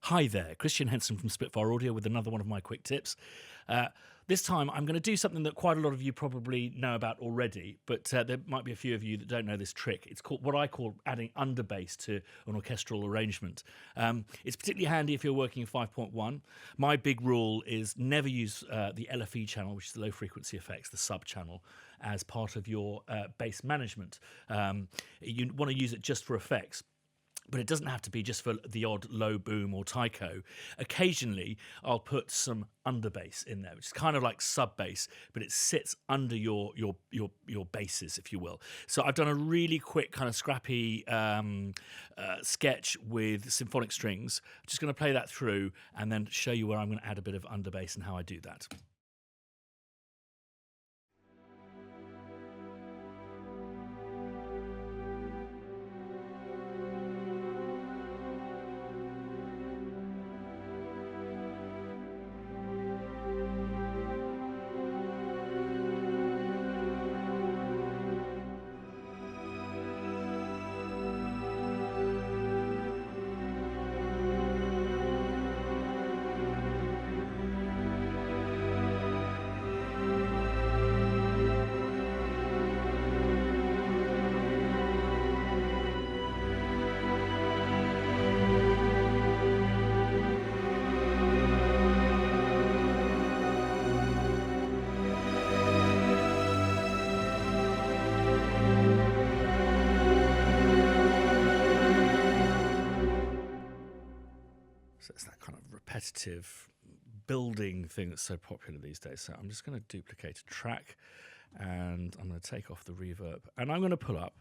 Hi there, Christian Henson from Spitfire Audio with another one of my quick tips. This time I'm going to do something that quite a lot of you probably know about already, but there might be a few of you that don't know this trick. It's called what I call adding underbase to an orchestral arrangement. It's particularly handy if you're working in 5.1. My big rule is never use the LFE channel, which is the low frequency effects, the sub channel, as part of your bass management. You want to use it just for effects. But it doesn't have to be just for the odd low boom or taiko. Occasionally, I'll put some underbass in there, which is kind of like sub bass, but it sits under your basses, if you will. So I've done a really quick kind of scrappy sketch with symphonic strings. I'm just going to play that through and then show you where I'm going to add a bit of underbass and how I do that. So it's that kind of repetitive building thing that's so popular these days. So I'm just going to duplicate a track and I'm going to take off the reverb and I'm going to pull up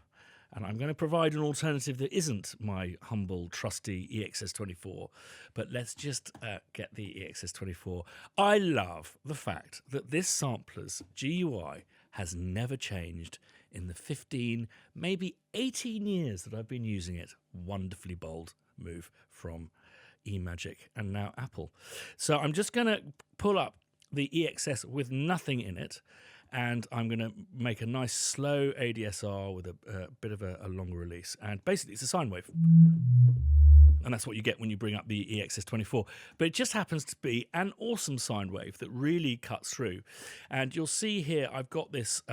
and I'm going to provide an alternative that isn't my humble, trusty EXS24, but let's just get the EXS24. I love the fact that this sampler's GUI has never changed in the 15, maybe 18 years that I've been using it. Wonderfully bold move from eMagic and now Apple. So I'm just going to pull up the EXS with nothing in it and I'm going to make a nice slow ADSR with a bit of a longer release, and basically it's a sine wave, and that's what you get when you bring up the EXS24. But it just happens to be an awesome sine wave that really cuts through. And you'll see here I've got this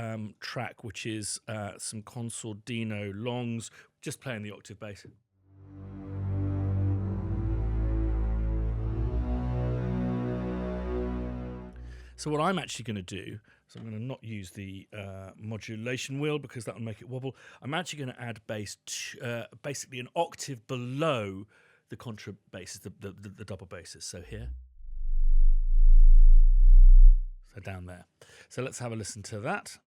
track which is some Consordino longs, just playing the octave bass. So what I'm actually going to do, so I'm going to not use the modulation wheel because that will make it wobble. I'm actually going to add bass basically an octave below the contra basses, the double basses. So here, so down there. So let's have a listen to that.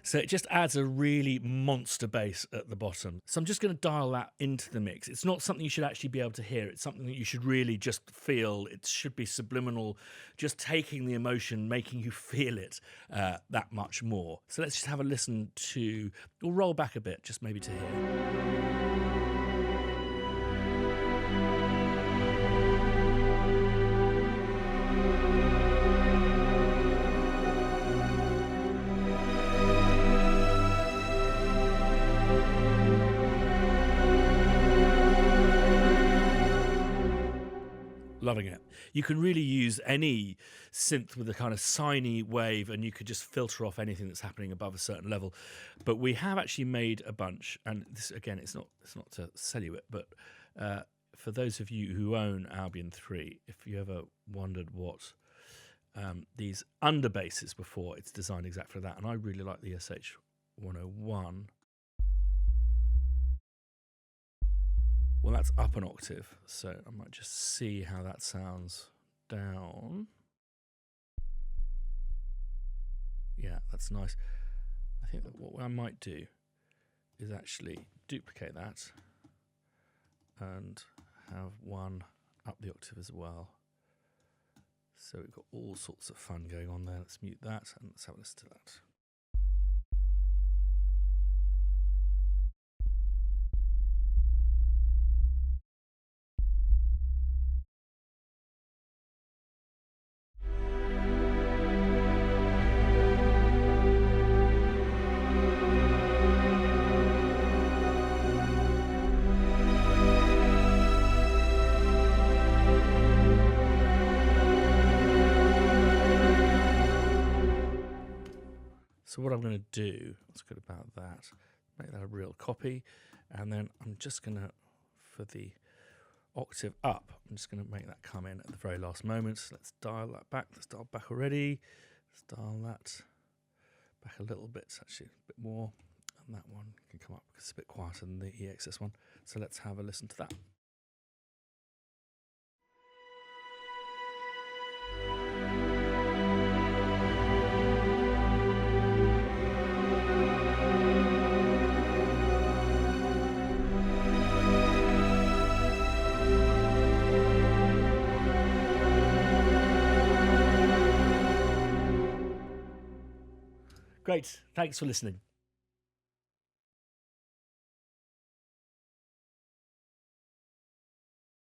So it just adds a really monster bass at the bottom. So I'm just going to dial that into the mix. It's not something you should actually be able to hear. It's something that you should really just feel. It should be subliminal, just taking the emotion, making you feel it that much more. So let's just have a listen to, we'll roll back a bit, just maybe to hear. Loving it. You can really use any synth with a kind of sine wave and you could just filter off anything that's happening above a certain level. But we have actually made a bunch, and this again, it's not to sell you it, but for those of you who own Albion 3, if you ever wondered what these underbasses were for, it's designed exactly for that. And I really like the SH101. Well, that's up an octave, so I might just see how that sounds down. Yeah, that's nice. I think that what I might do is actually duplicate that and have one up the octave as well. So we've got all sorts of fun going on there. Let's mute that and let's have a listen to that. So what I'm going to do, what's good about that, make that a real copy, and then I'm just going to, for the octave up, I'm just going to make that come in at the very last moment. So let's dial that back. Let's dial back already. Let's dial that back a little bit, actually a bit more, and that one can come up because it's a bit quieter than the EXS one. So let's have a listen to that. Great. Thanks for listening.